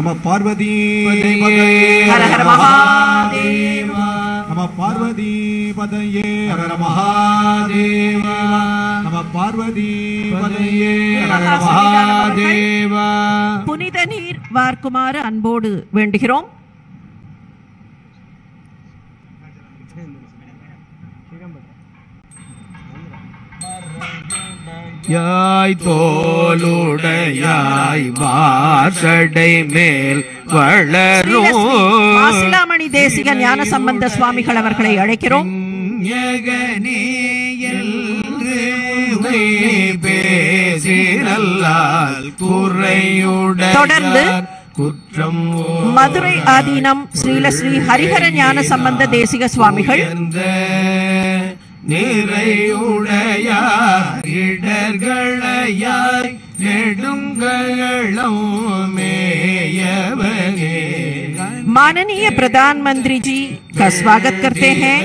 நம பார்வதி ஹர ஹர மகாதேவா. நம பார்வதி பதையே ஹர மகாதேவா. நம பார்வதி பதையே ஹர மகாதேவா. புனித நீர் வார்க்குமாறு அன்போடு வேண்டுகிறோம். யாய் தோளுடையாய் வாசடை மேல் வளரும் மாசிலாமணி தேசிக ஞான சம்பந்த சுவாமிகள் அவர்களை அழைக்கிறோம். தொடர்ந்து மதுரை ஆதீனம் ஸ்ரீலஸ்ரீ ஹரிஹர ஞான சம்பந்த தேசிக சுவாமிகள், நிறையுடையார் இடர்களையாய் நெடுங்களம் மேயவனே. माननीय प्रधानमंत्री जी का स्वागत करते हैं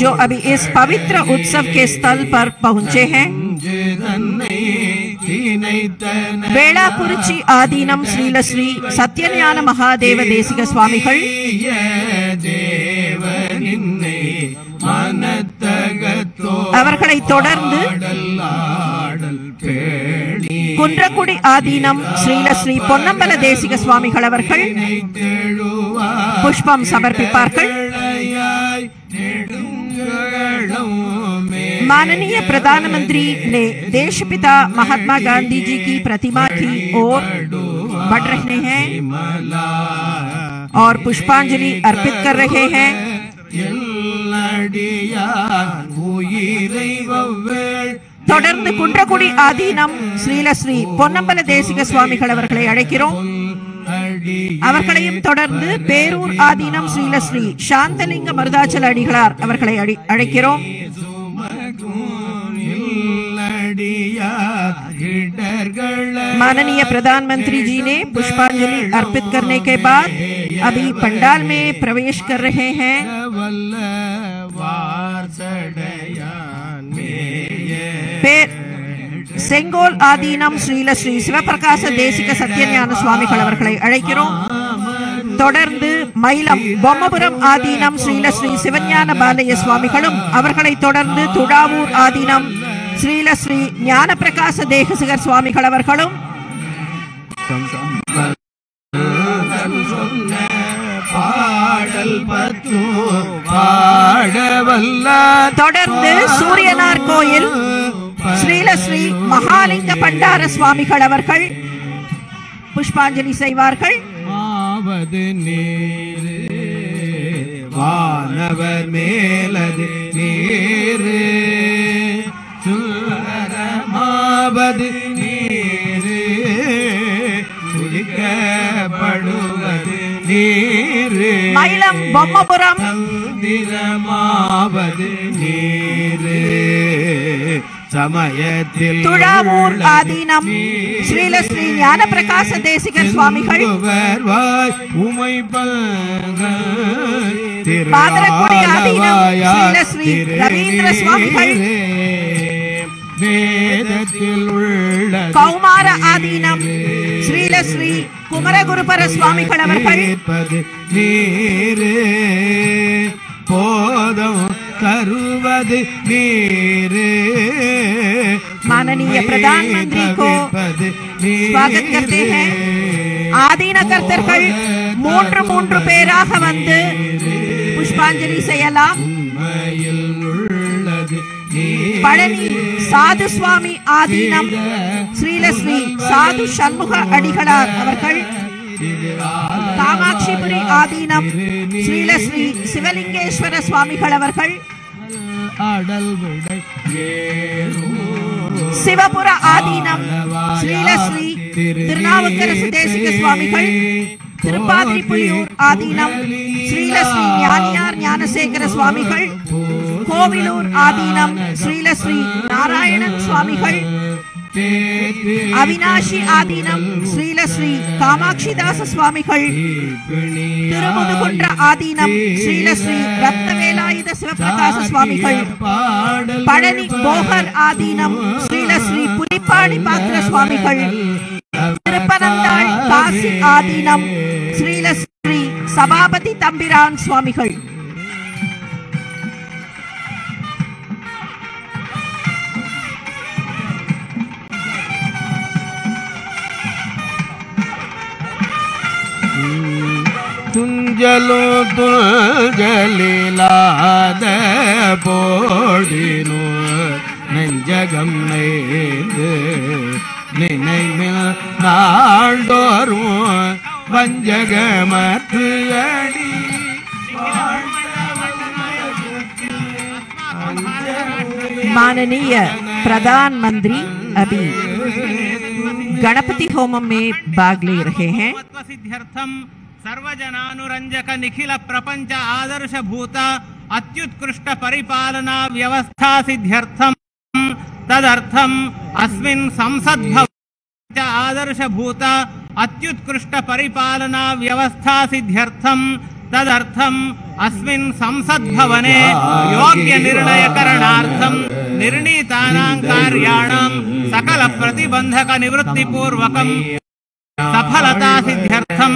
जो अभी इस पवित्र उत्सव के स्थल पर पहुंचे हैं. वेलापुरुची आदीनम श्रीलश्री सत्यज्ञान महादेव देसिक स्वामिகள், அவர்களை தொடர்ந்து குன்றக்குடி ஆதீனம் ஸ்ரீலஸ்ரீ பொன்னம்பல தேசிக சுவாமிகள் அவர்கள் புஷ்பம் சமர்ப்பிப்பார்கள். माननीय प्रधानमंत्री ने देशपिता महात्मा गांधी जी की प्रतिमा की ओर बढ़ रहे हैं और पुष्पांजलि अर्पित कर रहे हैं. தொடர்ந்து குன்றக்குடி ஆதீனம் ஸ்ரீலஸ்ரீ பொன்னம்பல தேசிக சுவாமிகள் அவர்களை அழைக்கிறோம். அவர்களையும் தொடர்ந்து பேரூர் ஆதீனம் ஸ்ரீலஸ்ரீ சாந்தலிங்க மருதாச்சல அடிகளார் அவர்களை அழைக்கிறோம். माननीय प्रधानमंत्री जी ने पुष्पांजलि अर्पित करने के बाद अभी पंडाल में प्रवेश कर रहे हैं. செங்கோல் ஆதீனம் ஸ்ரீலஸ்ரீ சிவபிரகாச தேசிக சத்யஞான சுவாமிகள் அவர்களை அழைக்கிறோம். தொடர்ந்து மயிலம் பொம்மபுரம் ஆதீனம் ஸ்ரீலஸ்ரீ சிவஞான பாலய சுவாமிகளும், அவர்களை தொடர்ந்து துடாவூர் ஆதீனம் ஸ்ரீலஸ்ரீ ஞான பிரகாச தேசிகர் சுவாமிகள் அவர்களும், தொடர்ந்து சூரியனார் கோயில் ஸ்ரீலஸ்ரீ மகாலிங்க பண்டார சுவாமிகள் அவர்கள் புஷ்பாஞ்சலி செய்வார்கள். வானவர் மேலது நீரு சுரமாவது நீரு சுழிக்கப்படுவது நீரு மயிலம் பொம்மபுரம் சந்திரமாவது நீரு சமயத்தில் துழாவூர் ஆதீனம் ஸ்ரீலஸ்ரீ ஞான பிரகாச தேசிகர் சுவாமிகள், பாதரக்குடி ஆதீனம் ஸ்ரீலஸ்ரீ ரவீந்திர சுவாமிகள், வேதத்தில் உள்ள கௌமார ஆதீனம் ஸ்ரீலஸ்ரீ குமரகுருபர சுவாமிகள் அவர்கள் நீரு போதம் தருவது நீரு. माननीय प्रधानमंत्री को स्वागत करते हैं. ஆதீன கர்த்தர்கள் மூன்று பேராக வந்து புஷ்பாஞ்சலி செய்யலாம். பழனி சாது சுவாமி ஆதீனம் ஸ்ரீலஸ்ரீ சாது சண்முக அடிகளார் அவர்கள், காமாட்சிபுரி ஆதீனம் ஸ்ரீலஸ்ரீ சிவலிங்கேஸ்வர சுவாமிகள் அவர்கள், சிவபுர ஆதீனம் ஸ்ரீலஸ்ரீ திருநாவுக்கரசு தேசிக சுவாமிகள், திருப்பாதிரிப்புலியூர் ஆதீனம் ஸ்ரீலஸ்ரீ ஞானியார் ஞானசேகர சுவாமிகள், கோவிலூர் ஆதீனம் ஸ்ரீலஸ்ரீ நாராயணன் சுவாமிகள், அவினாஷி ஆதீனம் ஸ்ரீலஸ்ரீ காமாட்சிதாச சுவாமிகள், திருமுதுகுன்ற ஆதீனம் ஸ்ரீலஸ்ரீ ரத்னவேலாயுத சிவபிரகாச சுவாமிகள், பழனி போகர் ஆதீனம் ஸ்ரீலஸ்ரீ புலிப்பாணி பாத்திர சுவாமிகள், திருப்பதி திருப்பனந்தாள் காசி ஆதீனம் ஸ்ரீலஸ்ரீ சபாபதி தம்பிரான் சுவாமிகள். துஞ்சலோ துஞ்சலிலாத போடினோ நெஞ்சகம் நெய்து நினைவில் நாள்தோறும் வஞ்சகமற்று அடி माननीय प्रधानमंत्री अभी गणपति होम में भाग ले रहे हैं। सर्वजनानुरंजक निखिल प्रपंच आदर्श भूत अत्युत्कृष्ट परिपालना व्यवस्था सिद्ध्यर्थम तदर्थम अस्मिन् संसद भवन आदर्श भूत अत्युत्कृष्ट परिपालना व्यवस्था सिद्ध्यर्थम तदर्थम अस्मिन् संसद भवने योग्य निर्णय करणार्थम निर्णीतानां कार्याणां सकल प्रतिबंधक निवृत्ति पूर्वकं सफलता सिद्ध्यर्थम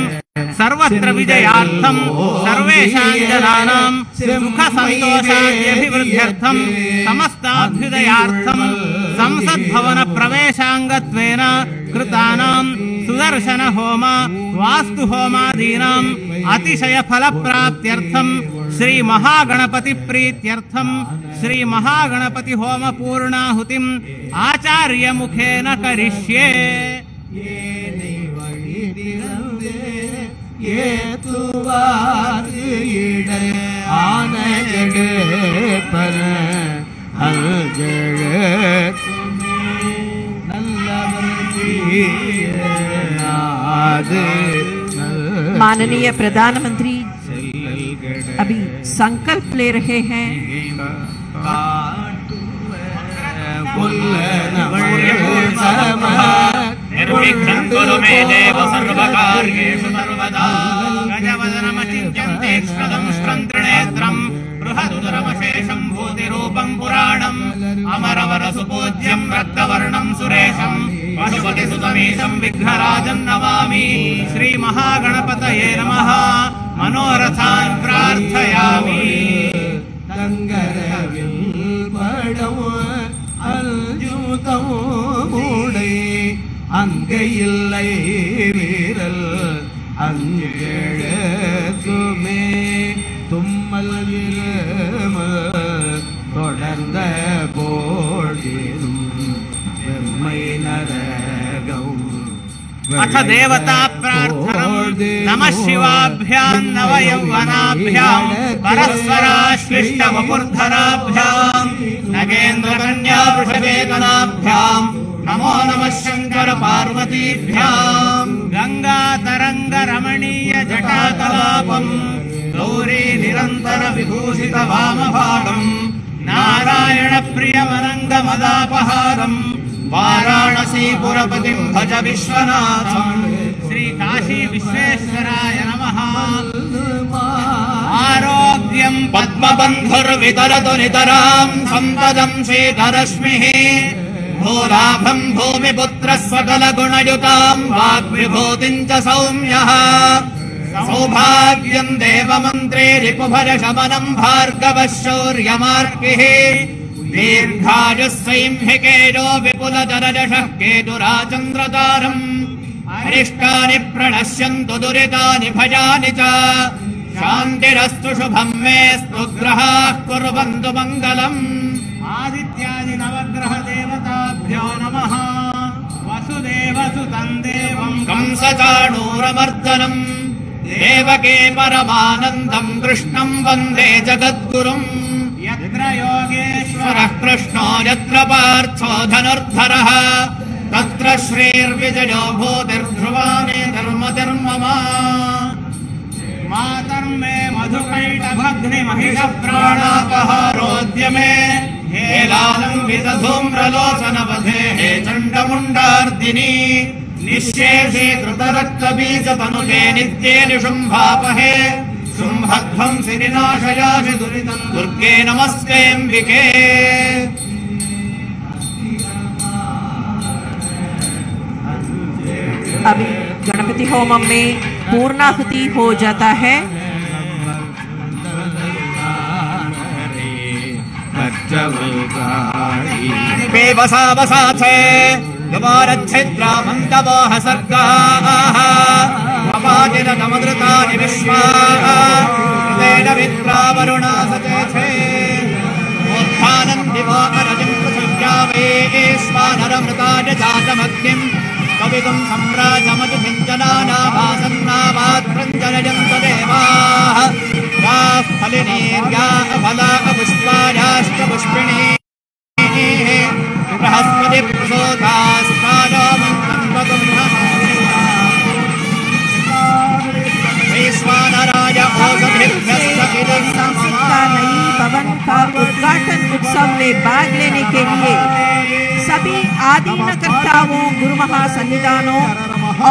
सर्वत्र विजयार्थम सर्वेषां जनानां सुख संतोषाद्यभिवृद्ध्यर्थम समस्ताभ्युदयार्थम संसद भवन प्रवेशांगत्वेन कृतानां सुदर्शन होम वास्तु होमादीनां अतिशय फल प्राप्त्यर्थम श्री महागणपति प्रीत्यर्थम श्री महागणपति होम पूर्णाहुतिम आचार्य मुखेन करिष्ये। माननीय प्रधानमंत्री अभी संकल्प ले रहे हैं। निर्विघ्नं कुरु मे देव सर्वकार्येषु सर्वदा गजवदनमचिन्त्यन्तेक्षदं श्रन्त्रिनेत्रं बृहदुदरमशेषं भूतिरूपं पुराणम् अमरवरसुपूज्यं रक्तवर्णं सुरेशं पशुपतिसुतमीशं विघ्नराजं नमामि। श्रीमहागणपतये नमः। मनोरथान् प्रार्थयामि। அங்கையில்லை வீரல் அங்கெழுத்துமே தும்மல் தொடர்ந்த போடினும் வெம்மை நரகம் अथ देवता प्रार्थनम् नमः शिवाभ्यां नव यौवनाभ्यां परस्पराश्लिष्ट वपुर्धराभ्यां नगेन्द्रकन्या वृषभेतनाभ्यां नमो नमः शंकर पार्वतीभ्यां गंगातरंग रमणीय जटाकलापं गौरी निरंतर विभूषित वामभागं नारायण प्रियमनंग मदापहारं वाराणसी पुरपतिं भज विश्वनाथं। श्री काशी विश्वेश्वराय नमः। आरोग्यं पद्मबन्धुर्वितरतु नितरां सम्पदं शीतरश्मिः भूलाभं भूमिपुत्रस्वकलगुणयुतां वाग्विभूतिं च सौम्यः सौभाग्यं देवमन्त्रे रिपुभरशमनं भार्गवः शौर्यमार्किः दीर्घायुस्सैंहिकेयो विपुलतरजषः केतुराचन्द्रतारम् अरिष्टानि प्रणश्यन्तु दुरितानि भयानि च शान्तिरस्तु शुभं मेऽस्तु ग्रहाः कुर्वन्तु मङ्गलम्। आदित्यादि नवग्रह देवताभ्यो नमः। वसुदेवसुतं देवं कंसचाणूरमर्दनं देवके परमानन्दं कृष्णं वन्दे जगद्गुरुम्। यत्र योगेश्वरः कृष्णो यत्र पार्थो धनुर्धरः तत्र श्रीर्विजयो भूतिर्ध्रुवामे धर्मधर्मम। मातर्मे मधुकैटभग्निमहिषप्राणापहारोद्यमे हेलालं विदधूम्रलोचनवधे हे चण्डमुण्डार्दिनी निःशेषे कृतरक्तबीजतनुजे नित्ये निशुम्भापहे शुम्भध्वं सिरिनाशयाशि दुरितं दुर्गे नमस्तेऽम्बिके। अभी गणपति होमम में पूर्णाहुति हो जाता है। बेबसा बसा छे गवारच्छिद्रा मंदवोह सर्गाः अपादिन नमदृतानि विश्वाः तेन विद्रा वरुणा सचेथे उत्थानं दिवो अरजिं पृथिव्यामेश्वानरमृताय जातमग्निं कविगुं सम्राजमजुभिञ्जनानाभासन्नावात्रञ्जनयन्तु देवाः याः फलिनीर्याः फलाः पुष्पायाश्च पुष्पिणीः बृहस्पति प्रसोदास्तानो मन्त्रं वैश्वानराय सांस्कृतिक का नई भवन का उद्घाटन उत्सव में भाग लेने के लिए सभी आदीनकर्ताओं, गुरु महासन्निधानों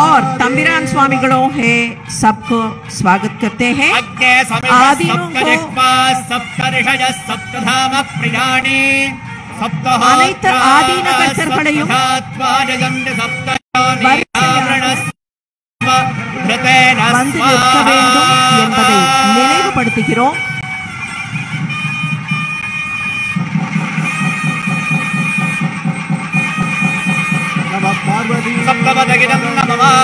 और तंबिरान स्वामिगणों है सबको स्वागत करते हैं। आदीनों को அனைத்து ஆதீன கர்த்தர்களையும் வந்து நிற்க வேண்டும் என்பதை நினைவுபடுத்துகிறோம்। सप्तपदगिदं नमः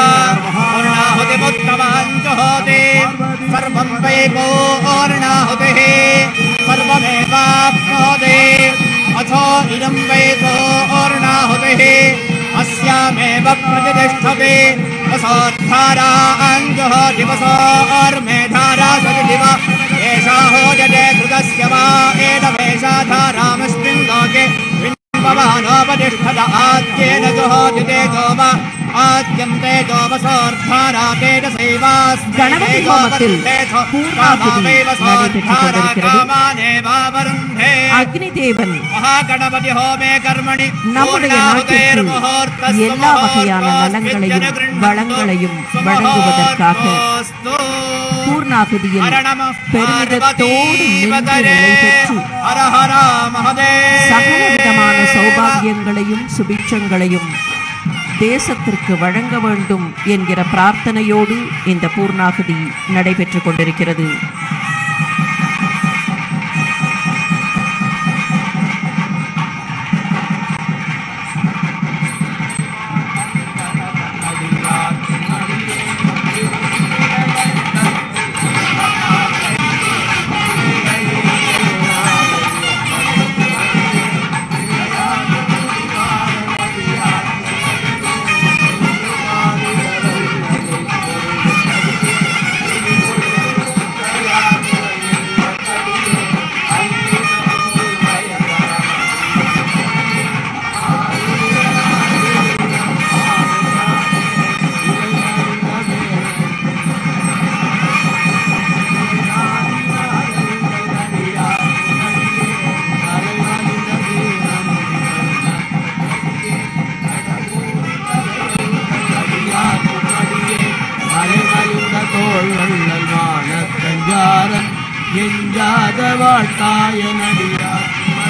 पूर्णाहुतिमुत्तमाञ्जुहोति सर्वं वै पूर्णाहुतिः सर्वमेवाप्नोति अथो इदं वै पूर्णाहुतिः अस्यामेव प्रतिष्ठति वसोद्धाराञ्जुहोति वसोर्मेधारा सदिव एषा होजते कृतस्य वा एतमेषा धारामस्मिन् लोके भवानोपतिष्ठत आद्येन जुहोति तेजोम आद्यं तेजोमसोर्धारा तेजसैवास्मै गणपति होमத்தில் பூர்ணாகுதி நடைபெற்றுக் கொண்டிருக்கிறது। அக்னி தேவன் महागणपति होमे कर्मणि நம்முடைய நாட்டிற்கு எல்லா வகையான நலங்களையும் வளங்களையும் வழங்குவதற்காக பூர்ணாகுதியில் பெருமிதத்தோடு நின்று நிலை பெற்று சகல விதமான சௌபாகியங்களையும் சுபிட்சங்களையும் தேசத்திற்கு வழங்க வேண்டும் என்கிற பிரார்த்தனையோடு இந்த பூர்ணாகுதி நடைபெற்றுக் கொண்டிருக்கிறது।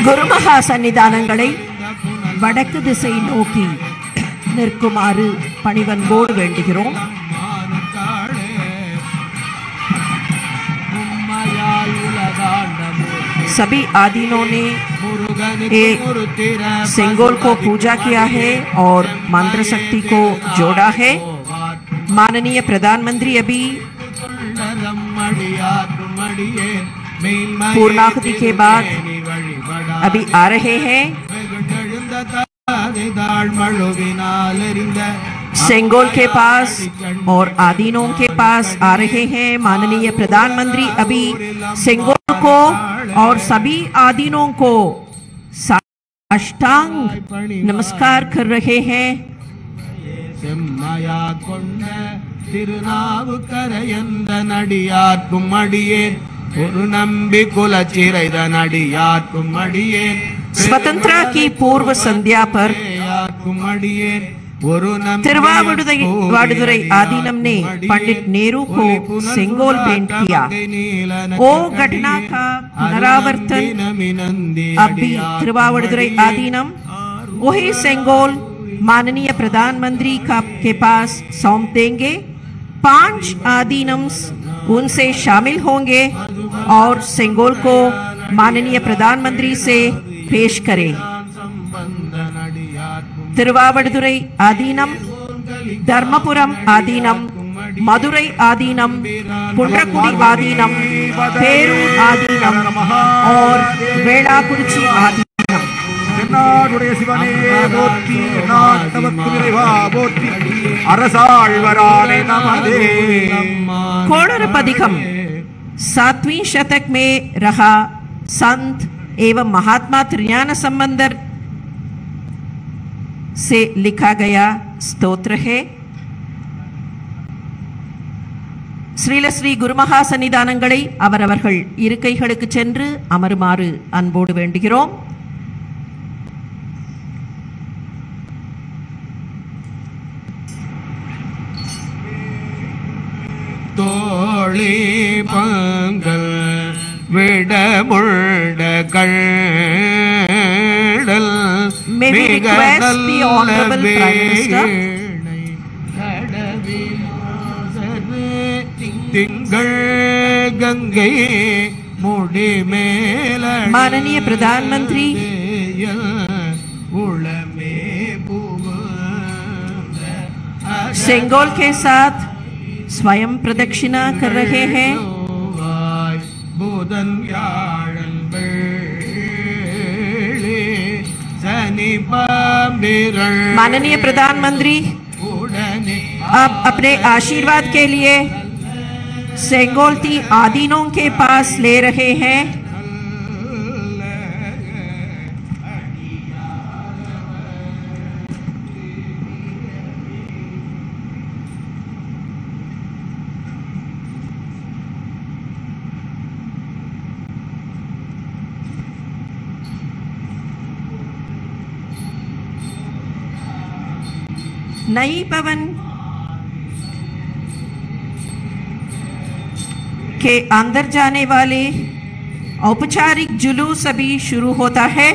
குருமகா சன்னிதானங்களை வடக்கு திசை நோக்கி நிற்குமாறு பணிவன்போடு வேண்டுகிறோம்। सभी आदीनों ने सेंगोल को पूजा किया है और मंत्र शक्ति को जोड़ा है। माननीय प्रधानमंत्री अभी पूर्णाहुति के बाद अभी आ रहे हैं। सेंगोल के पास और आदीनों के पास आ रहे हैं। माननीय प्रधानमंत्री अभी सेंगोल को और सभी आदीनों को साष्टांग नमस्कार कर रहे हैं। स्वतंत्रता की पूर्व संध्या पर तिरुवावडुरै आदीनम ने पंडित नेहरू को सेंगोल भेंट किया। ओ घटना का पुनरावर्तन अभी तिरुवावडुरै आदीनम वही सेंगोल माननीय प्रधानमंत्री के पास सौंप देंगे। 5 आदीनम्स उनसे शामिल होंगे और सेंगोल को माननीय प्रधानमंत्री से पेश करें। तिरुवावड़ुदुरै आदीनम, धर्मपुरम आदीनम, मदुरै आदीनम, कुंड्रकुडी आदीनम, पेरूर आदीनम और वेलाकुरिची आदीनम। தென்னாடுடைய சிவனே போற்றி, நாட்டவர்க்கு இறைவா போற்றி, அரசாழ்வரானே நமதே। कोणरपदिकम 7वीं शतक में रहा संत एवं महात्मा त्रिज्ञान संबंधर से लिखा गया स्तोत्र है। ஸ்ரீல ஸ்ரீ குருமகா சன்னிதானங்களை அவரவர்கள் இருக்கைகளுக்கு சென்று அமருமாறு அன்போடு வேண்டுகிறோம். தோழி Panghal விடமுள்ள கள்ளல் May we request the Honorable Prime Minister திங்கள் கங்கை முடி மேல माननीय प्रधानमंत्री उड़मे सेंगोल के साथ स्वयं प्रदक्षिणा कर रहे हैं। बुधन माननीय प्रधानमंत्री अब अपने आशीर्वाद के लिए सेंगोल आदीनों के पास ले रहे हैं। नई भवन के अंदर जाने वाले औपचारिक जुलूस अभी शुरू होता है।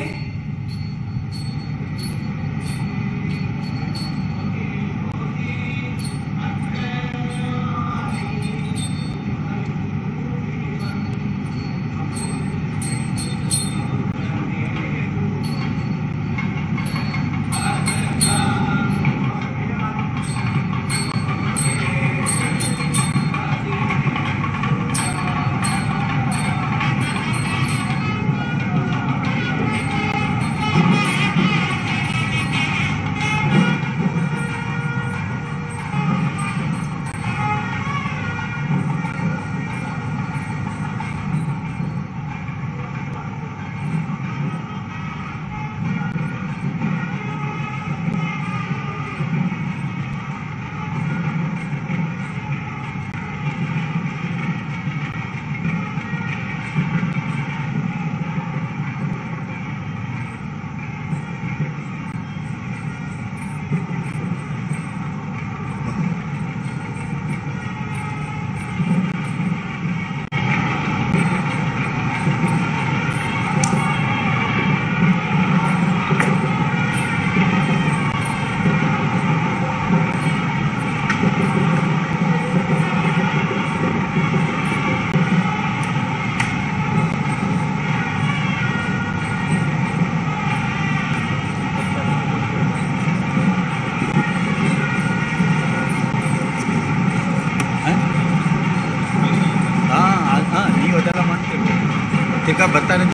ಬರ್ತಾನೆ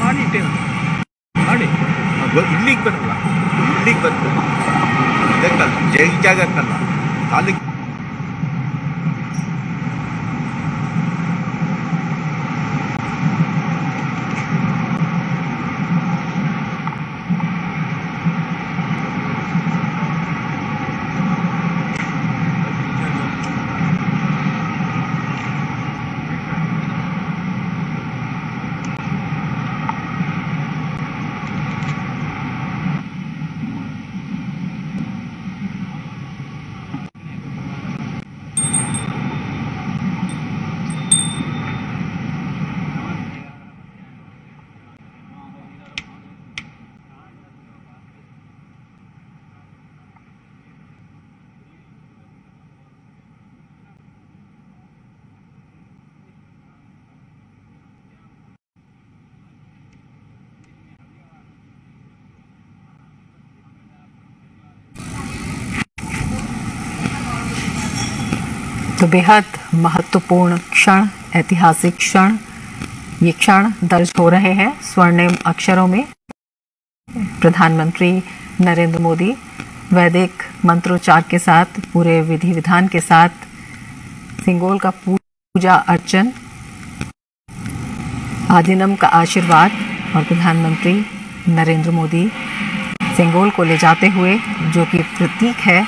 ಮಾಡಿಟ್ಟೇವೆ ಮಾಡಿ ಇಲ್ಲಿಗೆ ಬರಲ್ಲ, ಇಲ್ಲಿಗೆ ಬರ್ತದೆ ಇದಕ್ಕಲ್ಲ, ಜಾಗಕ್ಕಲ್ಲ, ತಾಲೂಕು तो बेहद महत्वपूर्ण क्षण, ऐतिहासिक क्षण, ये क्षण दर्ज हो रहे हैं स्वर्णिम अक्षरों में। प्रधानमंत्री नरेंद्र मोदी वैदिक मंत्रोच्चार के साथ, पूरे विधि विधान के साथ सिंगोल का पूजा अर्चन, आदिनम का आशीर्वाद और प्रधानमंत्री नरेंद्र मोदी सिंगोल को ले जाते हुए, जो कि प्रतीक है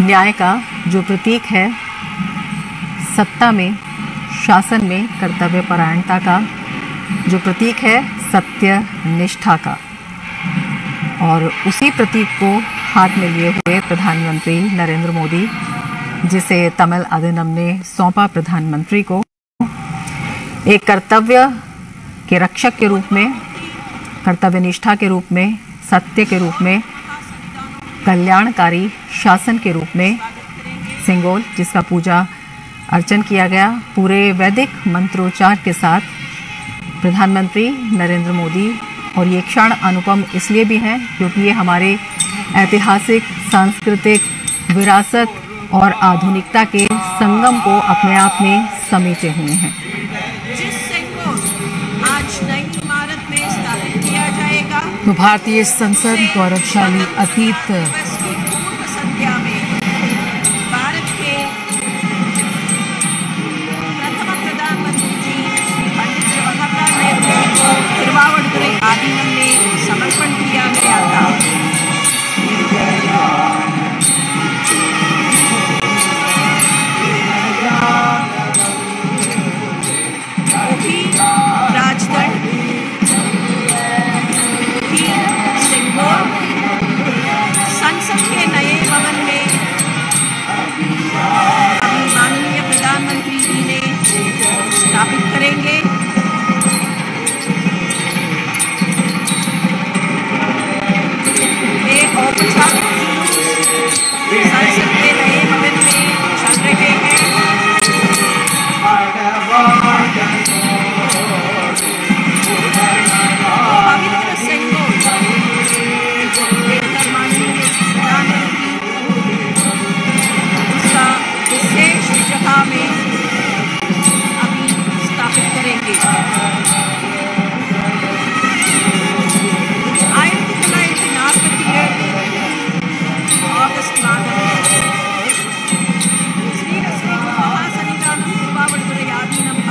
न्याय का, जो प्रतीक है सत्ता में, शासन में कर्तव्य परायणता का, जो प्रतीक है सत्य निष्ठा का, और उसी प्रतीक को हाथ में लिए हुए प्रधानमंत्री नरेंद्र मोदी, जिसे तमिल आदिनम ने सौंपा प्रधानमंत्री को, एक कर्तव्य के रक्षक के रूप में, कर्तव्य निष्ठा के रूप में, सत्य के रूप में, कल्याणकारी शासन के रूप में सिंगोल, जिसका पूजा अर्चन किया गया पूरे वैदिक मंत्रोच्चार के साथ। प्रधानमंत्री नरेंद्र मोदी, और ये क्षण अनुपम इसलिए भी हैं क्योंकि ये हमारे ऐतिहासिक, सांस्कृतिक विरासत और आधुनिकता के संगम को अपने आप में समेटे हुए हैं। जिस सिंगोल आज नई इमारत में स्थापित किया जाएगा, तो भारतीय संसद गौरवशाली अतीत संध्या में भारत के प्रथम प्रधानमंत्री जी पंडित जवाहरलाल नेहरू को तिरुवावड़ुतुरै आदीनम में समर्पण किया गया था। राजदंड सिंगोल संसद के नए भवन में अभी माननीय प्रधानमंत्री जी ने स्थापित करेंगे। एक औपचारिक संसद के नए भवन में चल रहे हैं। पवित्र सिंगोल माननीय प्रधानमंत्री उसका विशेष जगह में अभी स्थापित करेंगे। 1947 ஆகஸ்ட் மாதம் ஸ்ரீ மகாசன்னிதானம் திருவாவடுதுறை ஆதீனம்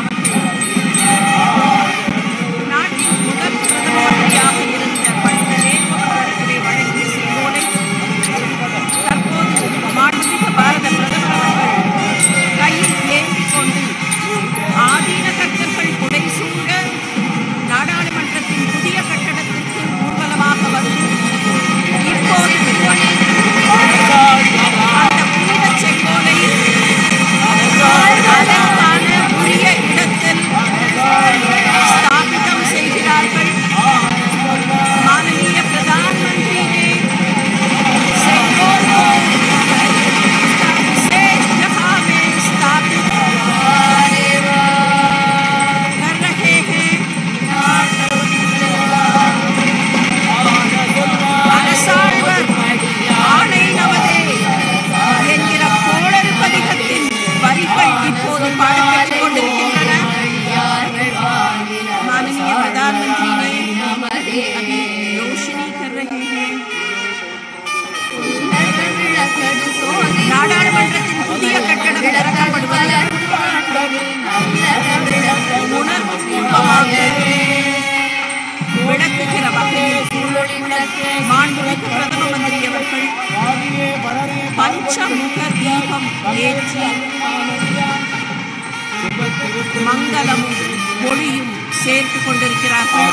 நாட்டின் முதல் பிரதம மந்திரியாக இருந்த பண்டித நேரு அவர்களை வழங்கிய சிங்கோலை தற்போது மாண்புமிகு பாரத பிரதமர் அவர்கள் கையில் ஏந்திக் கொண்டு ஆதீன கர்த்தர்கள் புடைசூழ நாடாளுமன்றத்தின் புதிய கட்டடத்திற்கு ஊர்வலமாக வந்து இப்போது அந்த புனித செங்கோலை அதற்கான உரிய இடத்தில் स्थापितम செய்கிறார்கள்। माननीय प्रधानमंत्री ने सिंगोल को विशेष जगह में स्थापित कर रहे हैं। அரசாழ்வர் ஆணை நமதே என்கிற கோளறு பதிகத்தின் வரிகள் இப்போது பாடப்பட்டுக் கொண்டிருக்கின்றன। माननीय प्रधानमंत्री ने अभी रोशनी कर रहे हैं। நாடாளுமன்றத்தின் புதிய கட்டடம் திறக்கப்படுவது உணர்வுபூர்வமாக விளக்குகிற வகையில் மாண்புமிகு பிரதம மந்திரி அவர்கள் பஞ்சமுக தீபம் ஏற்றி மங்களமும் ஒளியும் சேர்த்து கொண்டிருக்கிறார்கள்।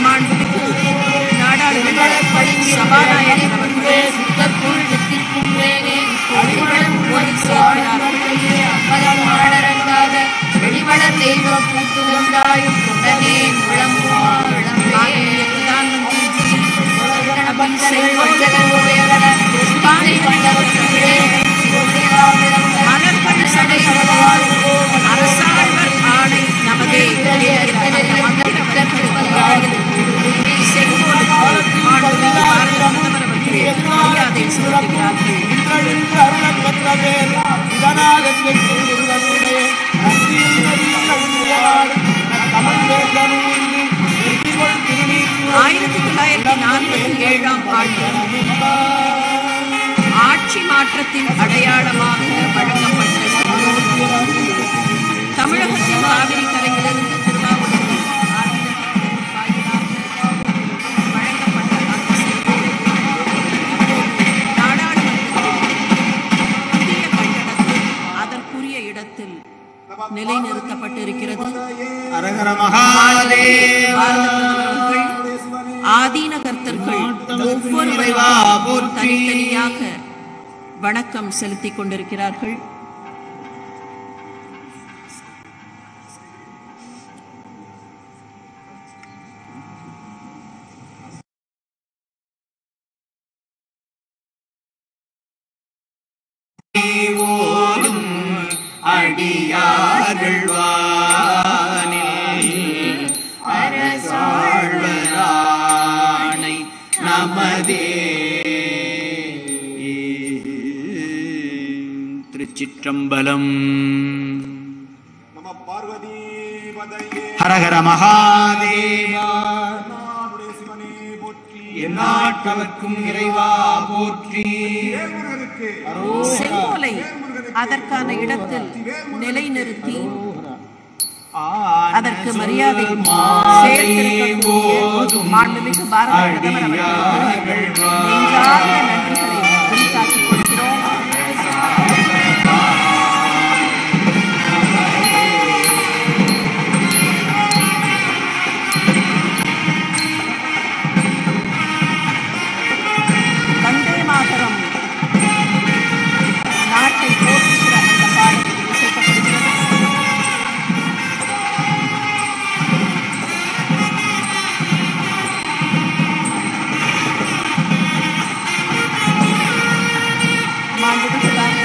மாண்புமிகு நாடாளுமன்ற சபாநாயகர் அவர்கள் ஒளி சேர்க்கிறார்கள்। माननीय प्रधानमंत्री அரசாழ்வர் ஆணை நமதே செங்கோல் ஆட்சி மாற்றத்தின் அடையாளமாக வழங்கப்பட்ட தமிழகத்தின் காவிரி கரையிலிருந்து திருவாவூருக்கு வழங்கப்பட்ட புதிய கட்டடத்தில் அதற்குரிய இடத்தில் நிலைநிறுத்தப்பட்டிருக்கிறது. ஆதீன கர்த்தர்கள் ஒவ்வொருவரும் தனித்தனியாக வணக்கம் செலுத்திக் கொண்டிருக்கிறார்கள். அடியார்கள் அரசாழ்வரானை நமதே. திருச்சிற்றம்பலம். நம பார்வதி பதையே ஹரஹர மகாதேவா. சிவனே போற்றி. எந்நாட்டவர்க்கும் இறைவா போற்றி. செங்கோலை அதற்கான இடத்தில் நிலைநிறுத்தி அதற்கு மரியாதை சேர்த்திருக்கக்கூடிய மாண்புமிகு பாரத பிரதமர் அவர்களுக்கு நெஞ்சார்ந்த நன்றிகளை உரித்தாக்கிக் கொள்கிறோம். வந்தே மாதரம் நாட்டை போற்றுகிற அந்த பாடல் இசைக்கப்படுகிறது. மாண்புமிகு பாரத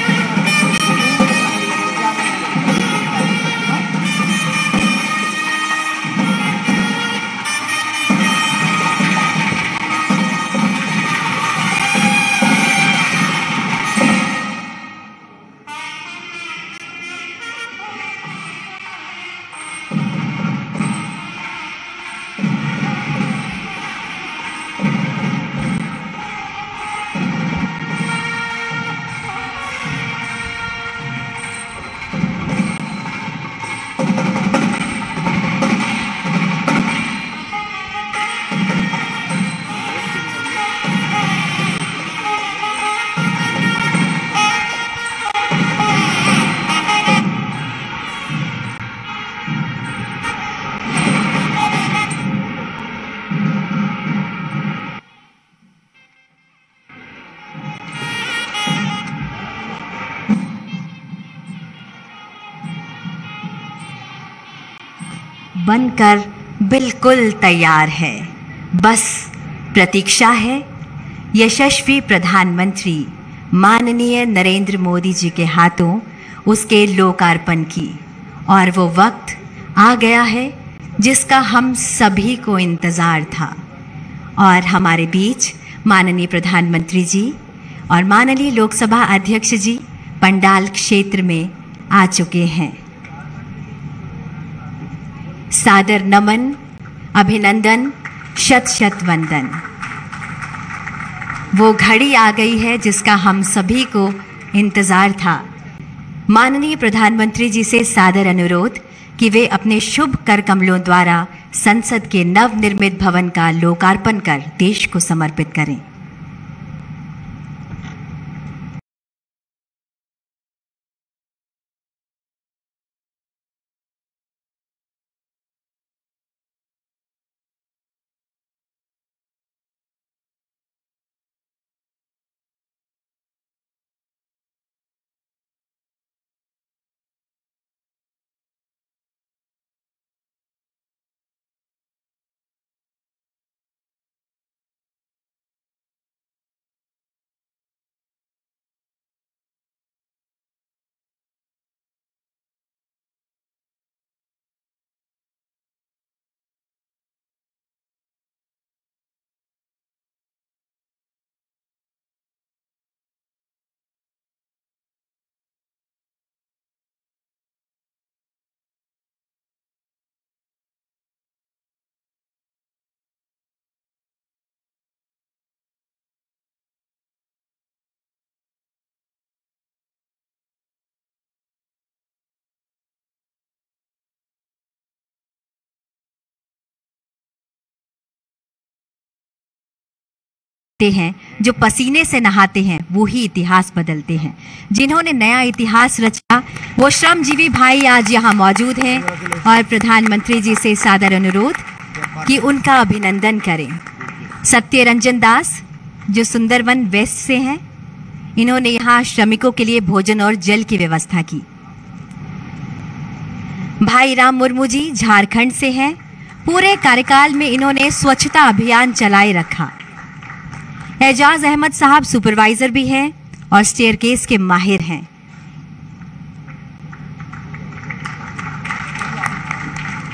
बनकर बिल्कुल तैयार है। बस प्रतीक्षा है यशस्वी प्रधानमंत्री माननीय नरेंद्र मोदी जी के हाथों उसके लोकार्पण की। और वो वक्त आ गया है जिसका हम सभी को इंतज़ार था। और हमारे बीच माननीय प्रधानमंत्री जी और माननीय लोकसभा अध्यक्ष जी पंडाल क्षेत्र में आ चुके हैं। सादर नमन, अभिनंदन, शत शत वंदन। वो घड़ी आ गई है जिसका हम सभी को इंतज़ार था। माननीय प्रधानमंत्री जी से सादर अनुरोध कि वे अपने शुभ कर कमलों द्वारा संसद के नवनिर्मित भवन का लोकार्पण कर देश को समर्पित करें। हैं, जो पसीने से नहाते हैं, वो ही इतिहास बदलते हैं। जिन्होंने नया इतिहास रचा वो श्रमजीवी भाई आज यहाँ मौजूद हैं और प्रधानमंत्री जी से सादर अनुरोध कि उनका अभिनंदन करें। सत्यरंजन दास जो सुंदरवन वेस्ट से हैं, इन्होंने यहाँ श्रमिकों के लिए भोजन और जल की व्यवस्था की। भाई राम मुर्मू जी झारखंड से हैं, पूरे कार्यकाल में इन्होंने स्वच्छता अभियान चलाए रखा। एजाज अहमद साहब सुपरवाइजर भी हैं और स्टेयरकेस के माहिर हैं।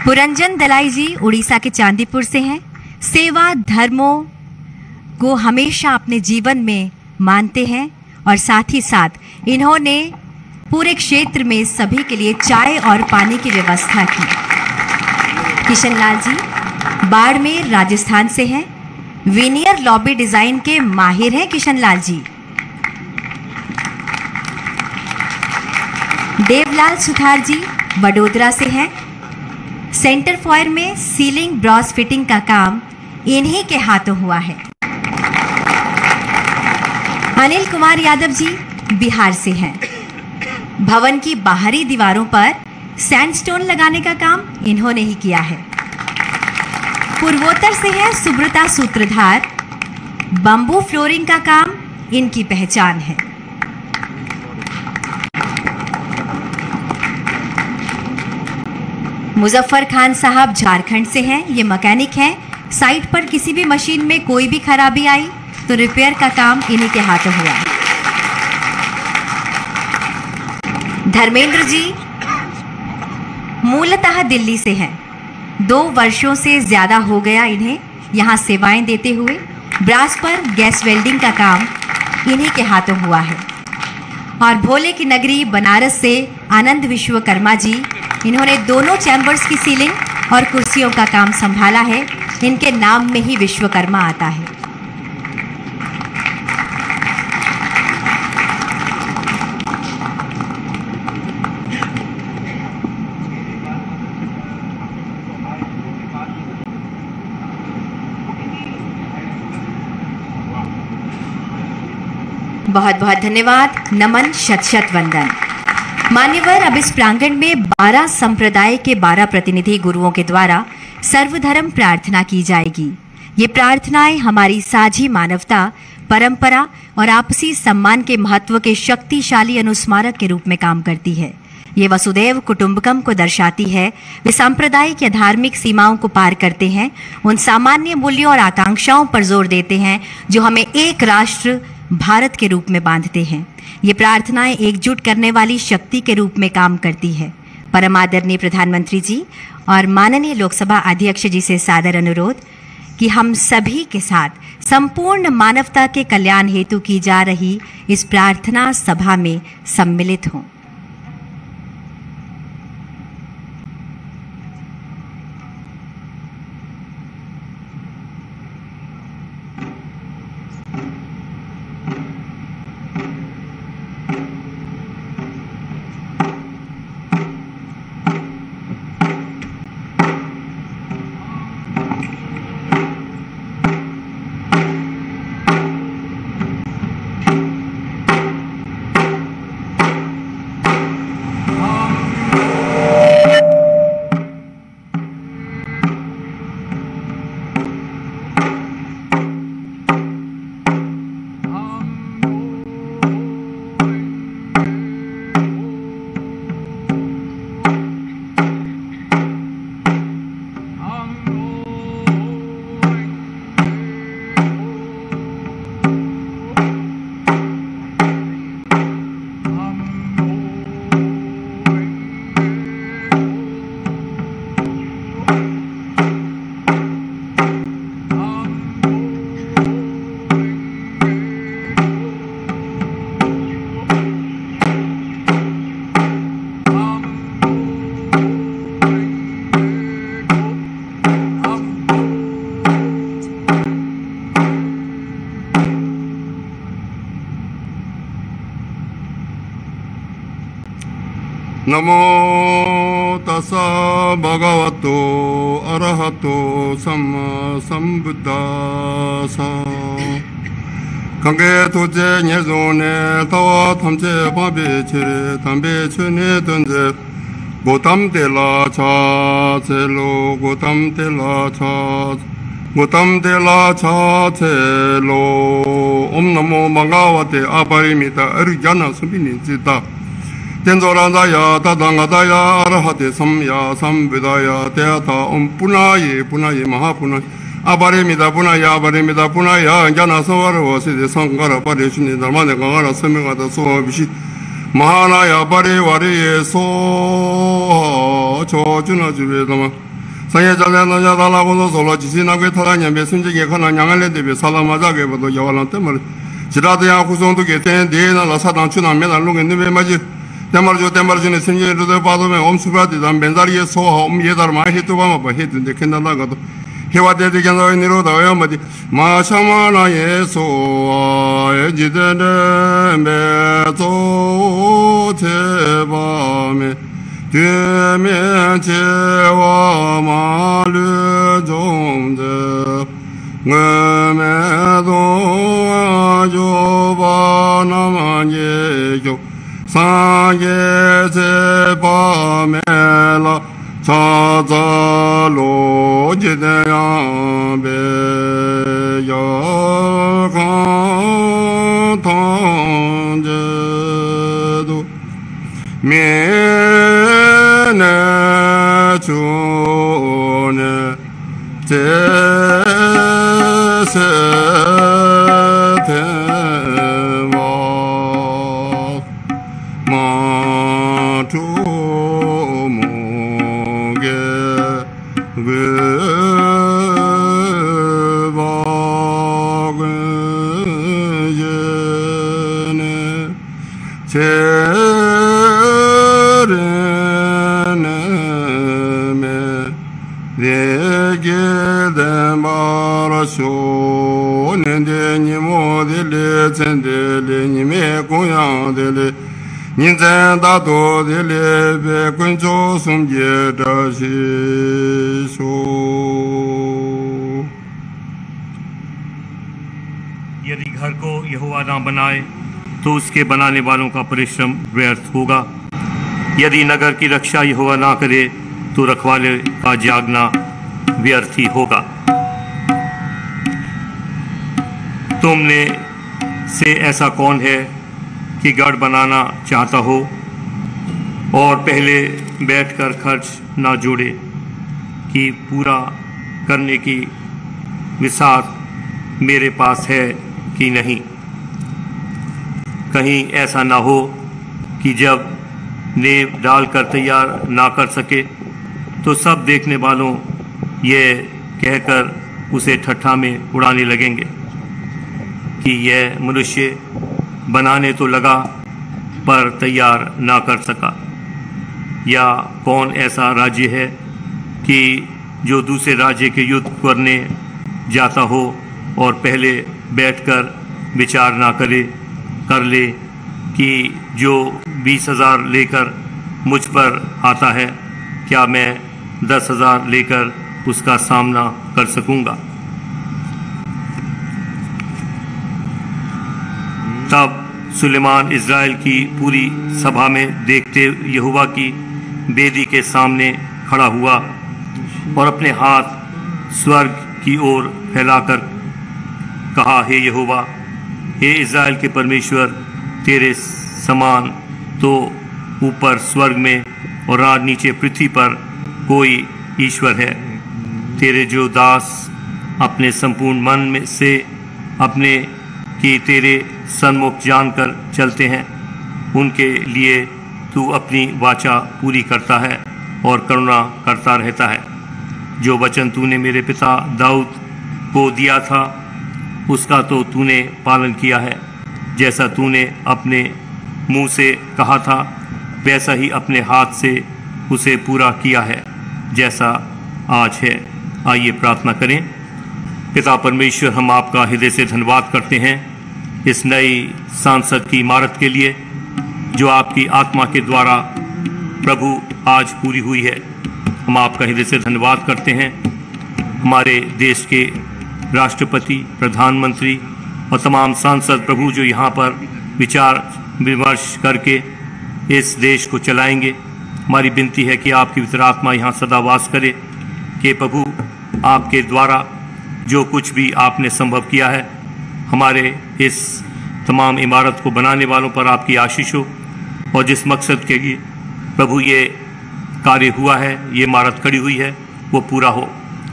पुरंजन दलाई जी उड़ीसा के चांदीपुर से हैं, सेवा धर्मों को हमेशा अपने जीवन में मानते हैं और साथ ही साथ इन्होंने पूरे क्षेत्र में सभी के लिए चाय और पानी की व्यवस्था की। किशनलाल जी बाड़मेर राजस्थान से हैं, विनियर लॉबी डिजाइन के माहिर हैं किशनलाल जी। देवलाल सुथार जी वडोदरा से हैं, सेंटर फॉयर में सीलिंग ब्रॉस फिटिंग का काम इन्हीं के हाथों हुआ है। अनिल कुमार यादव जी बिहार से हैं, भवन की बाहरी दीवारों पर सैंडस्टोन लगाने का काम इन्होंने ही किया है। पूर्वोत्तर से है सुब्रता सूत्रधार, बंबू फ्लोरिंग का काम इनकी पहचान है। मुजफ्फर खान साहब झारखंड से हैं, ये मैकेनिक हैं। साइट पर किसी भी मशीन में कोई भी खराबी आई तो रिपेयर का काम इन्हीं के हाथों हुआ। धर्मेंद्र जी मूलतः दिल्ली से हैं, 2 वर्षों से ज्यादा हो गया इन्हें यहाँ सेवाएं देते हुए। ब्रास पर गैस वेल्डिंग का काम इन्हीं के हाथों हुआ है। और भोले की नगरी बनारस से आनंद विश्वकर्मा जी, इन्होंने दोनों चैम्बर्स की सीलिंग और कुर्सियों का काम संभाला है। इनके नाम में ही विश्वकर्मा आता है। बहुत बहुत धन्यवाद, नमन, शत शत वंदन। मान्यवर, अब इस प्रांगण में 12 संप्रदाय के 12 प्रतिनिधि गुरुओं के द्वारा सर्वधर्म प्रार्थना की जाएगी। ये प्रार्थनाएं हमारी साझी मानवता, परंपरा और आपसी सम्मान के महत्व के शक्तिशाली अनुस्मारक के रूप में काम करती है। ये वसुदैव कुटुंबकम को दर्शाती है। वे सांप्रदायिक या धार्मिक सीमाओं को पार करते हैं, उन सामान्य मूल्यों और आकांक्षाओं पर जोर देते हैं जो हमें एक राष्ट्र भारत के रूप में बांधते हैं। ये प्रार्थनाएं एकजुट करने वाली शक्ति के रूप में काम करती है। परम आदरणीय प्रधानमंत्री जी और माननीय लोकसभा अध्यक्ष जी से सादर अनुरोध कि हम सभी के साथ संपूर्ण मानवता के कल्याण हेतु की जा रही इस प्रार्थना सभा में सम्मिलित हों। नमो तस्सा भगवतो अरहतो सम्मा सम्बुद्धासा। 관계 도제 예존에 타와 탐제 바베치레 담베치네 던제 고담데라 차체로 고담데라 차 고담데라 차체로 옴나모 망가와테 아바리미다 에르자나 수비니지다 텐조란다야 다당가다야 아라하테 삼야 삼베다야 대하타 옴푸나이 punayi 마하푸나이 아바레미다 pu나야 아바레미다 pu나야 야나서와르 세데 상가라 바레슈니 달마네 강가라 서명하다 소비시 마하나야 바레와레 소 조주나주베다마 상해자냐나냐 달라고도 솔로 지시나게 타다냐 메신지게 가나 양알레데베 살라마자게 보도 여발란 때문에 지라드야 후송도게 텐데나라 사당 추나메나 롱에 맞지 대마르주네 생제르도 바도메 옴수바디단 벤다리에 소하 옴예다르 마히토바마 바히든데 켄나나가도 해와데데견의 니로다야 마디 마샤마나예 소아에 지데네 메조 제바메 되면 제와 마르 종제 응메도 아조바나만 예교 사계제바메라 자자로 지대야베여간탄제도 면내주네 제세대와 마투목에 그박은예네 제르네메 내게된 바라쇼는데 니모델레 젠델레 님의 고향델레 인젠다도델레 백근조 숨게다시소 यदि घर को यहोवा ना बनाए तो उसके बनाने वालों का परिश्रम व्यर्थ होगा। यदि नगर की रक्षा यहोवा ना करे तो रखवाले का जागना व्यर्थ ही होगा। तुमने से ऐसा कौन है कि गढ़ बनाना चाहता हो और पहले बैठकर खर्च ना जोड़े कि पूरा करने की विसात मेरे पास है कि नहीं। कहीं ऐसा ना हो कि जब नींव डालकर तैयार ना कर सके तो सब देखने वालों ये कहकर उसे ठट्ठा में उड़ाने लगेंगे कि यह मनुष्य बनाने तो लगा पर तैयार ना कर सका। या कौन ऐसा राज्य है कि जो दूसरे राज्य के युद्ध करने जाता हो और पहले बैठकर विचार ना कर ले कि जो 20,000 लेकर मुझ पर आता है क्या मैं 10,000 लेकर उसका सामना कर सकूंगा। तब सुलेमान इज़राइल की पूरी सभा में देखते यहोवा की बेदी के सामने खड़ा हुआ और अपने हाथ स्वर्ग की ओर फैलाकर कहा, हे यहोवा, हे इज़राइल के परमेश्वर, तेरे समान तो ऊपर स्वर्ग में और आज नीचे पृथ्वी पर कोई ईश्वर है। तेरे जो दास अपने संपूर्ण मन में से अपने कि तेरे सन्मुख जानकर चलते हैं, उनके लिए तू अपनी वाचा पूरी करता है और करुणा करता रहता है। जो वचन तूने मेरे पिता दाऊद को दिया था उसका तो तूने पालन किया है। जैसा तूने अपने मुंह से कहा था वैसा ही अपने हाथ से उसे पूरा किया है जैसा आज है। आइए प्रार्थना करें। पिता परमेश्वर, हम आपका हृदय से धन्यवाद करते हैं इस नई सांसद की इमारत के लिए जो आपकी आत्मा के द्वारा प्रभु आज पूरी हुई है। हम आपका हृदय से धन्यवाद करते हैं हमारे देश के राष्ट्रपति, प्रधानमंत्री और तमाम सांसद प्रभु जो यहाँ पर विचार विमर्श करके इस देश को चलाएंगे। हमारी विनती है कि आपकी पवित्र आत्मा यहाँ सदा वास करे, कि प्रभु आपके द्वारा जो कुछ भी आपने संभव किया है, हमारे इस तमाम इमारत को बनाने वालों पर आपकी आशीष हो, और जिस मकसद के लिए प्रभु ये कार्य हुआ है, ये इमारत खड़ी हुई है, वो पूरा हो,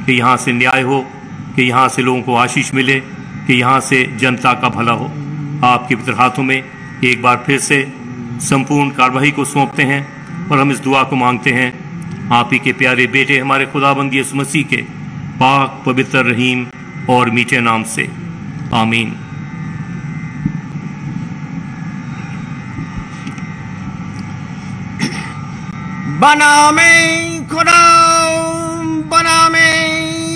कि यहाँ से न्याय हो, कि यहाँ से लोगों को आशीष मिले, कि यहाँ से जनता का भला हो। आपके पवित्र हाथों में एक बार फिर से संपूर्ण कार्रवाई को सौंपते हैं और हम इस दुआ को मांगते हैं आप ही के प्यारे बेटे हमारे खुदाबंद यीशु मसीह के पाक पवित्र रहीम और मीठे नाम से, आमीन। बना में खुदा बना में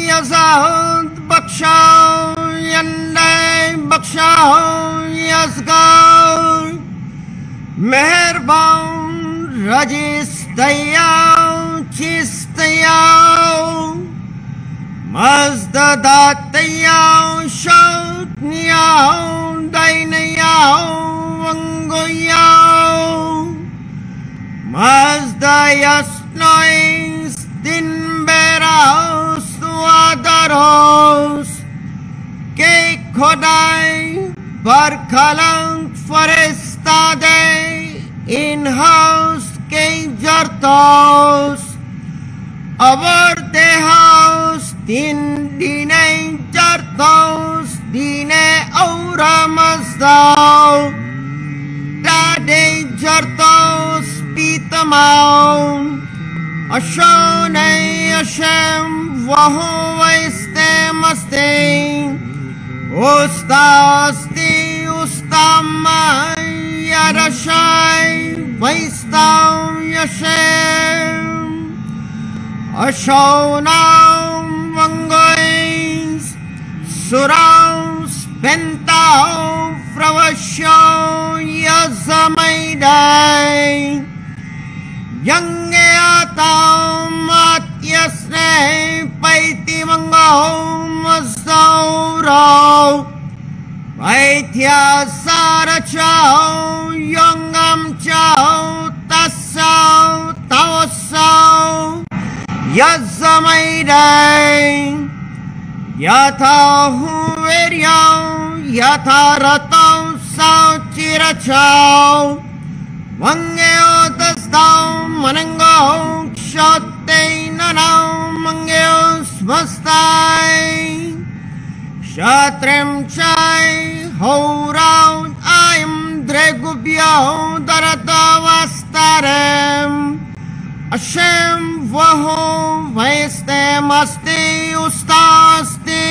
यज़ाद बख्शा यन्ने बख्शा यज़गार मेहरबान रजिस Dayal चिस Dayal Mazda Dayal शौतनियाल दैनियाल वंगोयाल Mazda jasnois din beraus tuadaros que kodai barkalang forestade in house que jartos over the house din dine jartos dine aura mazda Tade jartos pitamau Ashonei Hashem Vahu Vaistemastein Ustasti Ustamai Yarashai Vaistam Yashem Ashonau Vangois Surau Spentau Fravasho Yazamaidai Yange Atam Matyasne Paiti Mangao Mazaurao Paitya Sarachao Yongam Chao Tasao Tawasao Yazamaidai Yatha Huveryao Yatha Ratao Sao Chirachao Mangeo Tasdao Manango Shote Nanao Mangeo Smastai Shatrem Chai Horao Aim Dregubio Darata Vastarem Hashem Vaho Vaistemasti Ustasti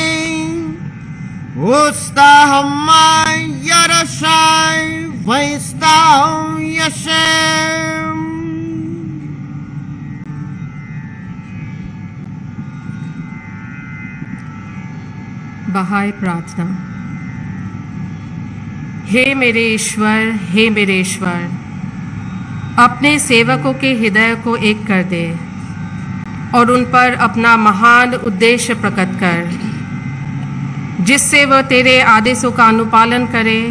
Ustahamai Yarashai Vaistau Yashem बहाई प्रार्थना। हे मेरे ईश्वर, हे मेरे ईश्वर, अपने सेवकों के हृदय को एक कर दे और उन पर अपना महान उद्देश्य प्रकट कर, जिससे वह तेरे आदेशों का अनुपालन करे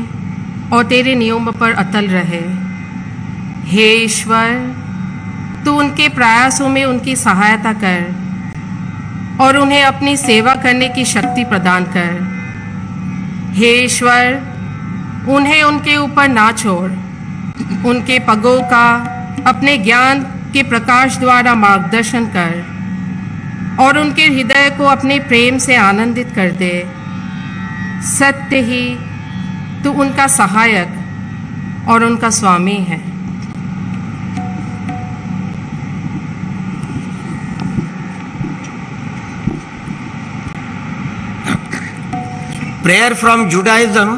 और तेरे नियमों पर अटल रहे। हे ईश्वर, तू उनके प्रयासों में उनकी सहायता कर और उन्हें अपनी सेवा करने की शक्ति प्रदान कर। हे ईश्वर, उन्हें उनके ऊपर ना छोड़, उनके पगों का अपने ज्ञान के प्रकाश द्वारा मार्गदर्शन कर और उनके हृदय को अपने प्रेम से आनंदित कर दे। सत्य ही तू उनका सहायक और उनका स्वामी है। Prayer from Judaism.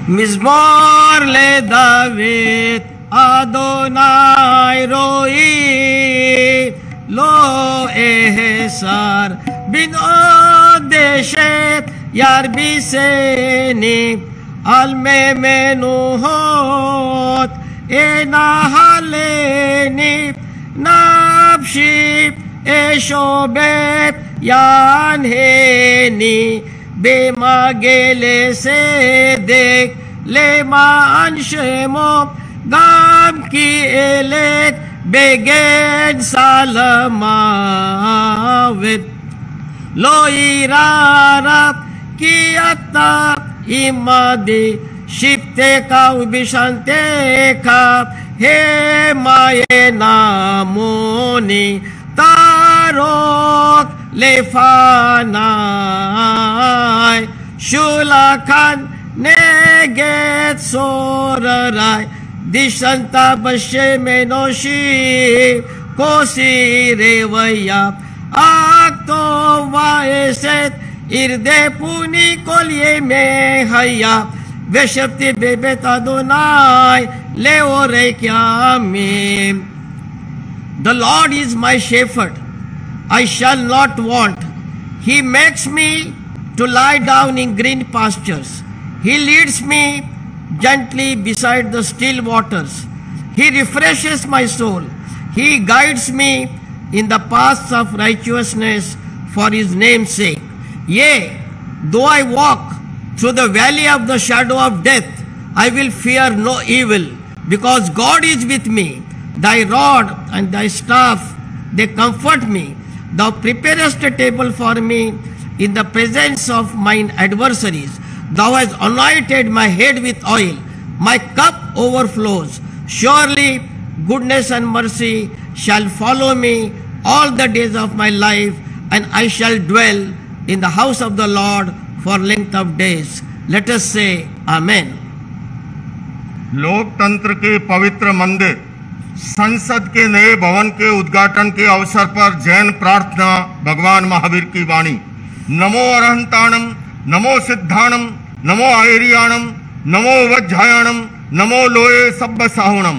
Mizmor le David Adonai roi lo ehsar bin odeshet yarbiseni al memenuhot enahaleni nafshi eshobet yanheni बेमा गेले से देख ले मा अंशेमो गाम की एलेत began सालमावित low irarap kiata imadi shipteka ubishanteka he maye namoni tarot lefanai shulakan neget sorarai dishanta bashe menoshi kosi revaya akto vaeset irde puni kolye me haya veshapti bebet adonai leore kyamim. The Lord is my shepherd, I shall not want. He makes me to lie down in green pastures. He leads me gently beside the still waters. He refreshes my soul. He guides me in the paths of righteousness for his name's sake. Yea, though I walk through the valley of the shadow of death, I will fear no evil, because God is with me. Thy rod and thy staff, they comfort me. Thou preparest a table for me in the presence of mine adversaries. Thou hast anointed my head with oil. My cup overflows. Surely goodness and mercy shall follow me all the days of my life, and I shall dwell in the house of the Lord for length of days. Let us say Amen. लोकतंत्र के पवित्र मंदिर संसद के नए भवन के उद्घाटन के अवसर पर जैन प्रार्थना भगवान महावीर की वाणी। नमो अरहंताणम, नमो सिद्धाणम, नमो आयरियाणम, नमो वज्जायाणम, नमो लोये सब्ब साहुणम।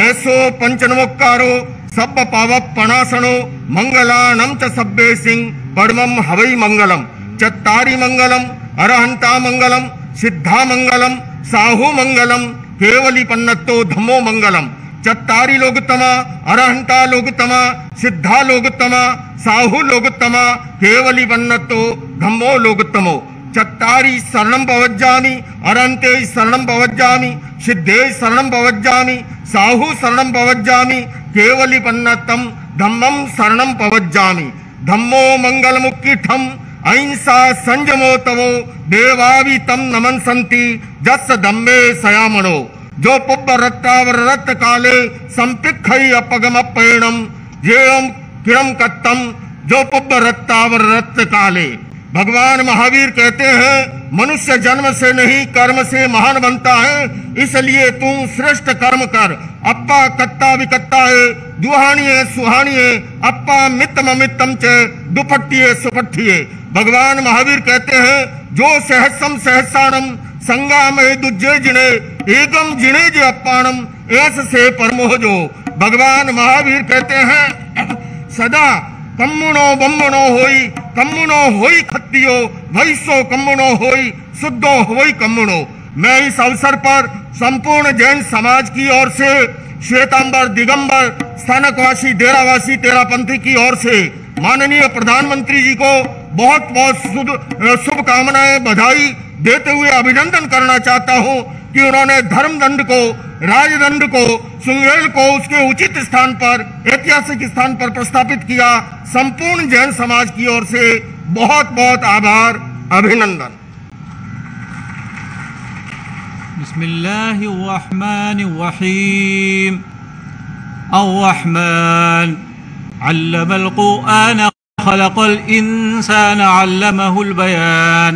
ऐसो पंचनमोक्कारो सब्ब पावप पणासनो मंगलानम च सब्बे सिंह पड़मम हवई मंगलम। चत्तारी मंगलम, अरहंता मंगलम, सिद्धा मंगलम, साहु मंगलम, केवली पन्नत्तो धम्मो मंगलम। चत्तारी लोकतमा, अरहंता लोकतमा, सिद्धा लोकतमा, साहु लोकतमा, केवली पन्नत्तो धम्मो लोकतमो। चत्तारी शरणं भवज्जामि, अरहंते शरणं भवज्जामि, सिद्धे शरणं भवज्जामि, साहु शरणं भवज्जामि, केवली पन्नत्तम धम्मं शरणं भवज्जामि। धम्मो मंगलमुक्कीठम अहिंसा संयमो तवो देवावि तम नमन संति जस धम्मे सयामणो। जो पुब्ब रत्तावर रत्त काले संपिखई अपगम पैणम जेयम किरम कत्तम जो पुब्ब रत्तावर रत्त काले। भगवान महावीर कहते हैं मनुष्य जन्म से नहीं कर्म से महान बनता है, इसलिए तू श्रेष्ठ कर्म कर। अप्पा कत्ता विकत्ता है, दुहाणिये सुहाणिये, अप्पा मित्तम मित्तम च दुपट्टिये सुपट्टिये। भगवान महावीर कहते हैं जो सहस्रम सहस्राणम संगामय दुज्जे जिने एकम जिने जे अप्पाणम ऐस से परमोह जो। भगवान महावीर कहते हैं सदा कम्मुनो बम्मुनो होई खत्तियो वैसो कम्मुनो होई शुद्धो होई कम्मुनो। मैं इस अवसर पर संपूर्ण जैन समाज की ओर से, श्वेतांबर दिगंबर स्थानकवासी डेरावासी तेरापंथी की ओर से माननीय प्रधानमंत्री जी को बहुत बहुत शुभकामनाएं बधाई देते हुए अभिनंदन करना चाहता हूं कि उन्होंने धर्मदंड को, राजदंड को, सुंगेल को उसके उचित स्थान पर, ऐतिहासिक स्थान पर प्रस्थापित किया। संपूर्ण जैन समाज की ओर से बहुत बहुत आभार, अभिनंदन। बिस्मिल्लाहिर्रहमानिर्रहीम। अर्रहमान अल्लमल कुरआन खलक़ल इंसान अल्लमहुल बयान।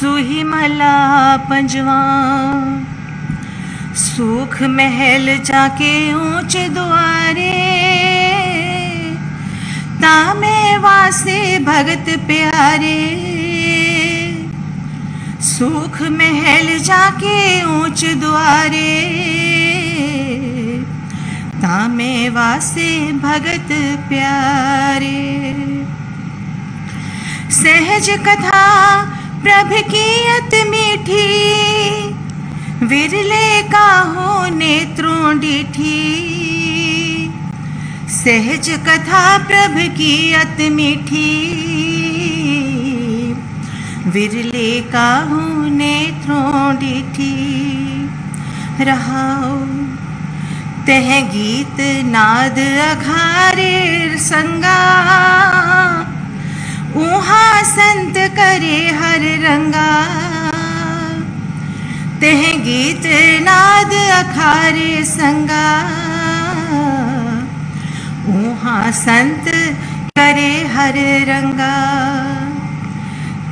सुही मला पंजवा सुख महल जाके ऊंचे द्वारे तामे वासे भगत प्यारे सुख महल जाके ऊंचे द्वारे तामे वासे भगत प्यारे सहज कथा प्रभ की अत मीठी विरले काहो नेत्रों डीठी सहज कथा प्रभ की अत मीठी विरले काहो नेत्रों डीठी रहाओ तह गीत नाद अघारे संगा ऊहा संत करे हर रंगा तह गीत नाद अखारे संगा ऊहा संत करे हर रंगा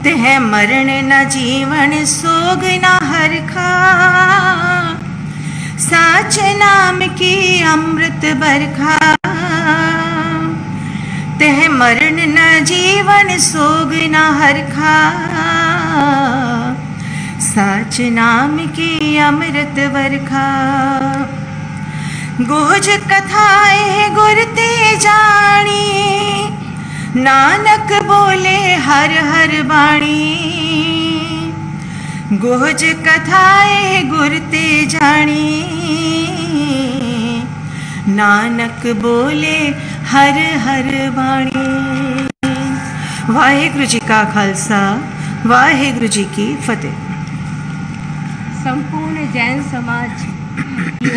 तह मरण न जीवन सोग न हरखा साच नाम की अमृत बरखा तह मरण न जीवन सोग न हरखा साच नाम की अमृत बरखा गोज कथाएं गुरते जानी नानक बोले हर हर बाणी गोज कथाएं गुरते जानी नानक बोले हर हर बाणी। वाहेगुरु जी का खालसा वाहेगुरु जी की फतेह। संपूर्ण जैन समाज की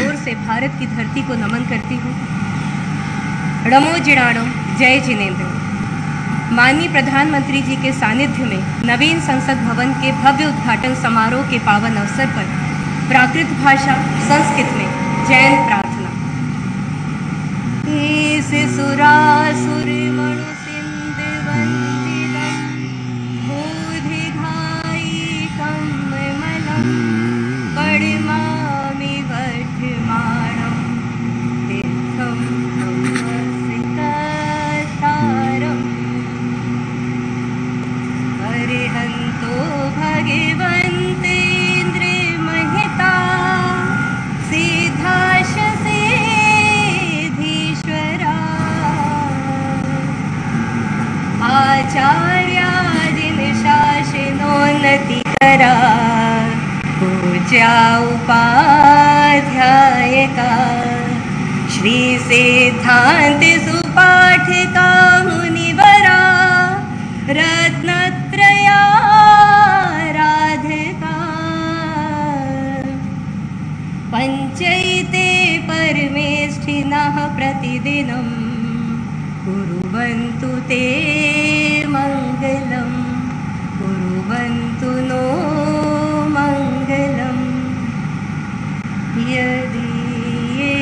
ओर से भारत की धरती को नमन करती हूँ। णमो जिणाणम जय जिनेन्द्र। माननीय प्रधानमंत्री जी के सानिध्य में नवीन संसद भवन के भव्य उद्घाटन समारोह के पावन अवसर पर प्राकृत भाषा संस्कृत में जैन प्रार्थना। सुरासुर मणु सिंधुवंदितं बोधिघायिकं विमलं पडिमामि वर्धमानं तीर्थं ब्रह्मसिकतारम् अरिहन्तो भगवन्तेन्द्रियमहिता सिद्धाशसे आचार्यादिन शासनोन्नतिकरा पूज्या उपाध्यायका श्री सिद्धांत सुपाठिका मुनिवरा रत्नत्रया राधिका पंचैते परमेष्ठिनः प्रतिदिनम् कुर्वन्तु ते मङ्गलं कुर्वन्तु नो मङ्गलं यदि ये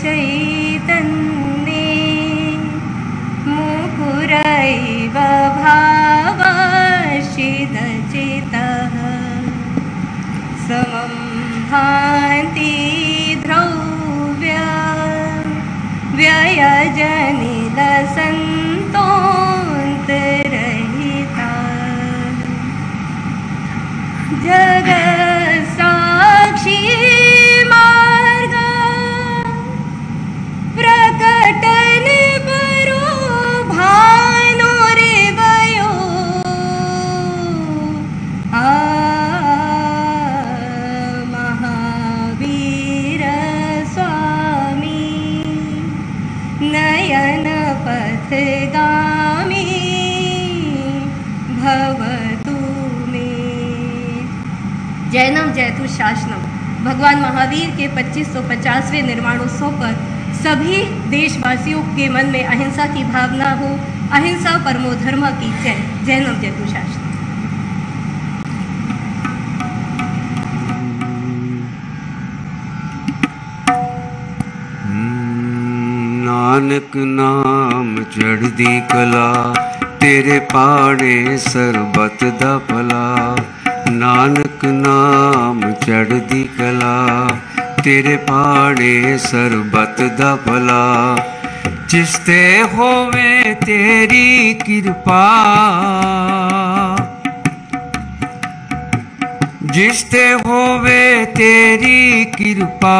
चैतन्ये मुकुरैव भावशिदचितः भान्ति द्रव्य व्ययजनिल संतोन्तरहिता जगत् साक्षी मार्ग प्रकटन परो भानो रे भयो महावीर स्वामी नयन पथगामी भवतु मे। जैनम जयतु शासनम भगवान महावीर के 2550वें निर्वाणोत्सव पर सभी देशवासियों के मन में अहिंसा की भावना हो। अहिंसा परमो धर्म की जय। जैनम जयतु शासनम। नानक नाम चढ़दी कला तेरे पाड़े सरबत दा भला। नानक नाम चढ़दी कला तेरे पाड़े सरबत दा भला। जिसते होवे तेरी कृपा जिसते होवे तेरी कृपा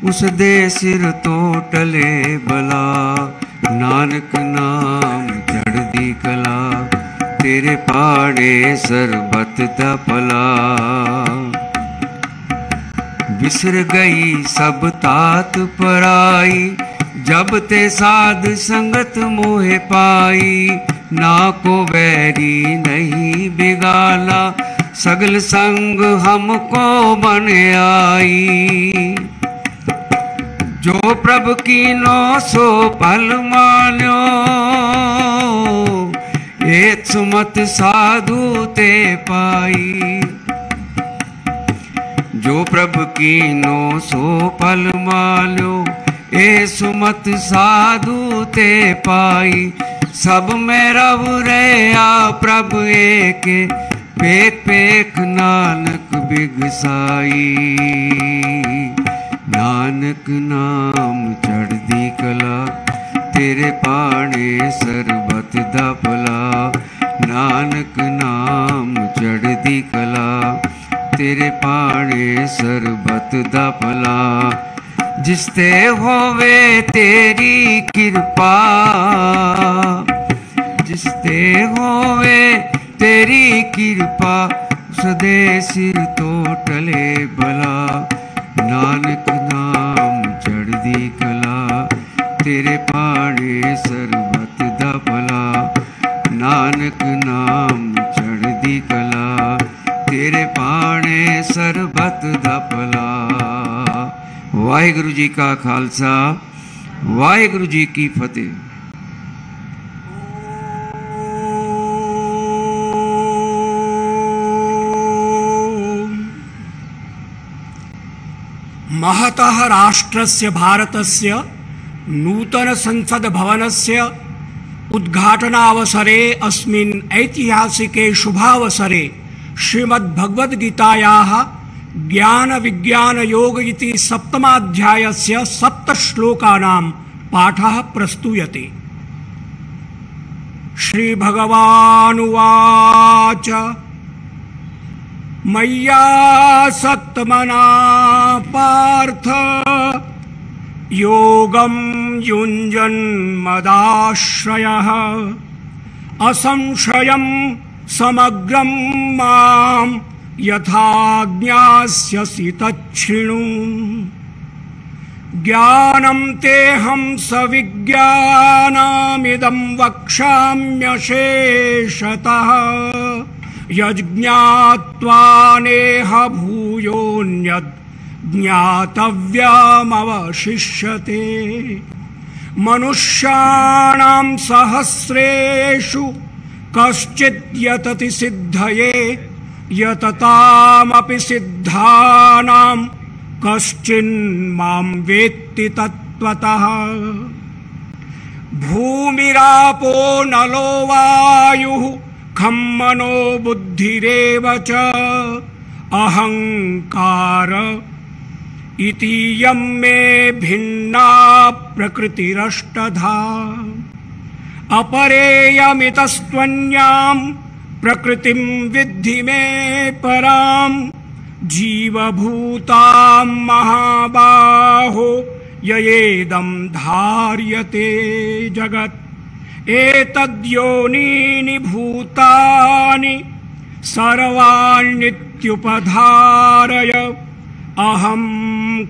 उस दे सिर तो टले बला। नानक नाम चढ़दी कला तेरे पाड़े सरबत दा भला। बिसर गई सब तात पराई जब ते साध संगत मोहे पाई। ना को वैरी नहीं बिगाला सगल संग हमको बन आई। जो प्रभु कीनो सो पल मान्यो एक सुमत साधु ते पाई। जो प्रभु कीनो सो पल मान्यो ए सुमत साधु ते पाई। सब में रव रहा प्रभु एक पेख पेख नानक बिगसाई। नानक नाम चढ़दी कला तेरे पाड़े सरबत दा भला। नानक नाम चढ़दी कला तेरे पाड़े सरबत दा भला। जिसते होवे तेरी कृपा जिसते होवे तेरी कृपा सदे सिर तो टले भला। नानक नाम चढ़दी कला तेरे पाड़े सरबत दा भला। नानक नाम चढ़दी कला तेरे पाड़े सरबत दा भला। वाहिगुरु जी का खालसा वाहिगुरु जी की फतेह। महतः राष्ट्रस्य भारतस्य नूतन संसद भवनस्य उद्घाटनावसरे अस्मिन् ऐतिहासिके शुभावसरे श्रीमद्भगवद्गीतायाः ज्ञान विज्ञान योग इति सप्तमाध्यायस्य 7 श्लोकानां पाठः प्रस्तूयते। श्रीभगवानुवाच मय्यासक्तमना पार्थ योगं युञ्जन्मदाश्रयः असंशयं समग्रं मां यथा ज्ञास्यसि तच्छृणु। ज्ञानं तेऽहं सविज्ञानमिदं वक्ष्याम्यशेषतः यज्ञात्वा नेह भूयोऽन्यद् ज्ञातव्यमवशिष्यते। मनुष्याणां सहस्रेषु कश्चिद् यतति सिद्धये यततामपि सिद्धानां कश्चिन्मां वेत्ति तत्त्वतः। भूमिरापो नलो वायुः खं मनो बुद्धिरेव च अहंकार इतीयं मे भिन्ना प्रकृतिरष्टधा अपरेयमितस्त्वन्यां प्रकृतिं विद्धि मे परां जीवभूतां महाबाहो ययेदं धार्यते जगत् एतद्योनीनि भूतानि सर्वाण्नित्युपधारय अहं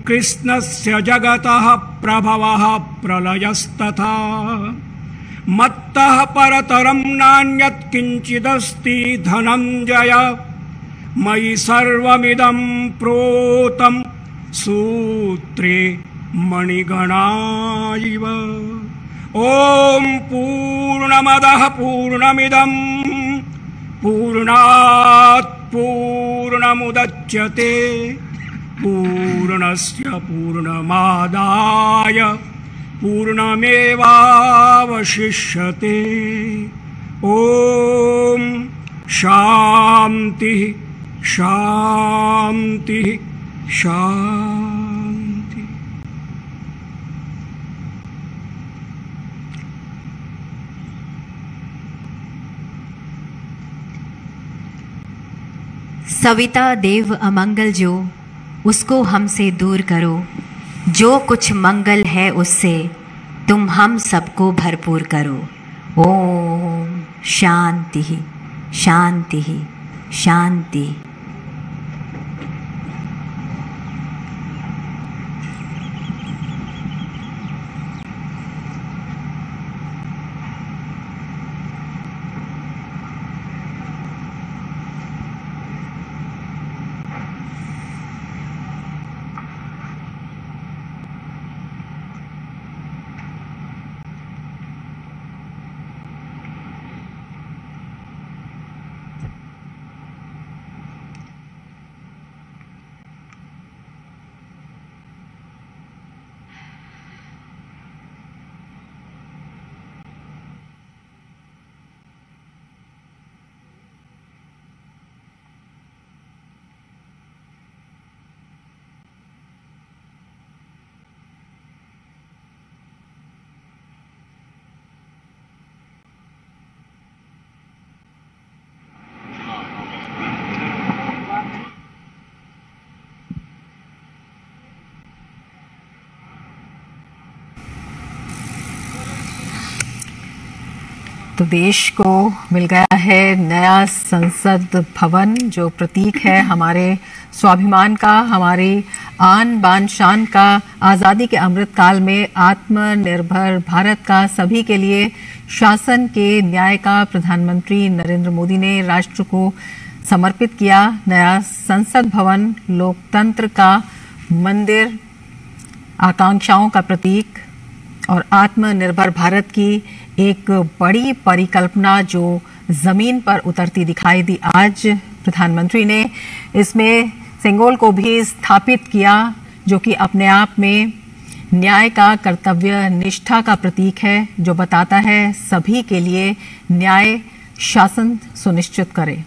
कृष्णस्य जगतः प्रभवः प्रलयस्तथा मत्तः परतरं नान्यत् किञ्चिदस्ति धनञ्जय मयि सर्वमिदं प्रोतं सूत्रे मणिगणा इव ॐ पूर्णमदः पूर्णमिदं पूर्णात् पूर्णमुदच्यते पूर्णस्य पूर्णमादाय पूर्णमेवावशिष्यते ॐ शान्तिः शान्तिः शान्ति। सविता देव अमंगल जो उसको हमसे दूर करो, जो कुछ मंगल है उससे तुम हम सबको भरपूर करो। ओम शांति शांति शांति। तो देश को मिल गया है नया संसद भवन, जो प्रतीक है हमारे स्वाभिमान का, हमारी आन बान शान का, आज़ादी के अमृत काल में आत्मनिर्भर भारत का, सभी के लिए शासन के न्याय का प्रधानमंत्री नरेंद्र मोदी ने राष्ट्र को समर्पित किया। नया संसद भवन लोकतंत्र का मंदिर, आकांक्षाओं का प्रतीक और आत्मनिर्भर भारत की एक बड़ी परिकल्पना जो जमीन पर उतरती दिखाई दी। आज प्रधानमंत्री ने इसमें सेंगोल को भी स्थापित किया, जो कि अपने आप में न्याय का, कर्तव्य निष्ठा का प्रतीक है, जो बताता है सभी के लिए न्याय शासन सुनिश्चित करे।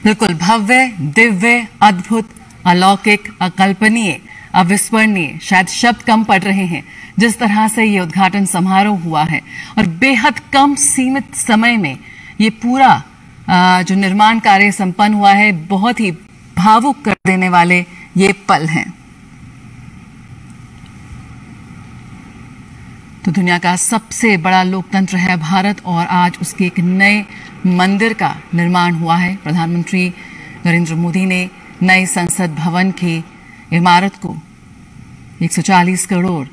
बिल्कुल भव्य, दिव्य, अद्भुत, अलौकिक, अकल्पनीय, अविस्मरणीय, शायद शब्द कम पड़ रहे हैं जिस तरह से ये उद्घाटन समारोह हुआ है, और बेहद कम सीमित समय में ये पूरा जो निर्माण कार्य संपन्न हुआ है। बहुत ही भावुक कर देने वाले ये पल हैं। तो दुनिया का सबसे बड़ा लोकतंत्र है भारत, और आज उसके एक नए मंदिर का निर्माण हुआ है। प्रधानमंत्री नरेंद्र मोदी ने नए संसद भवन की इमारत को 140 करोड़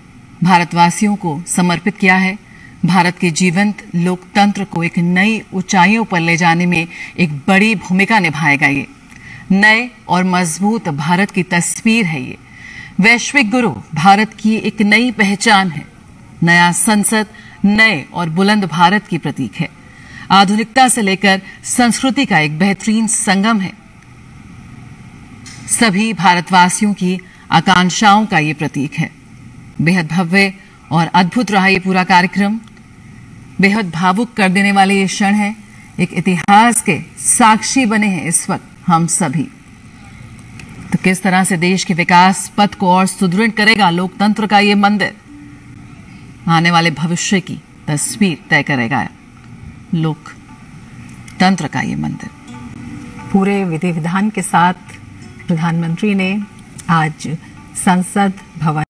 भारतवासियों को समर्पित किया है। भारत के जीवंत लोकतंत्र को एक नई ऊंचाइयों पर ले जाने में एक बड़ी भूमिका निभाएगा। ये नए और मजबूत भारत की तस्वीर है। ये वैश्विक गुरु भारत की एक नई पहचान है। नया संसद नए और बुलंद भारत की प्रतीक है। आधुनिकता से लेकर संस्कृति का एक बेहतरीन संगम है। सभी भारतवासियों की आकांक्षाओं का ये प्रतीक है। बेहद भव्य और अद्भुत रहा ये पूरा कार्यक्रम। बेहद भावुक कर देने वाले ये क्षण है। एक इतिहास के साक्षी बने हैं इस वक्त हम सभी। तो किस तरह से देश के विकास पथ को और सुदृढ़ करेगा लोकतंत्र का ये मंदिर, आने वाले भविष्य की तस्वीर तय करेगा लोकतंत्र का ये मंदिर। पूरे विधि विधान के साथ प्रधानमंत्री ने आज संसद भवन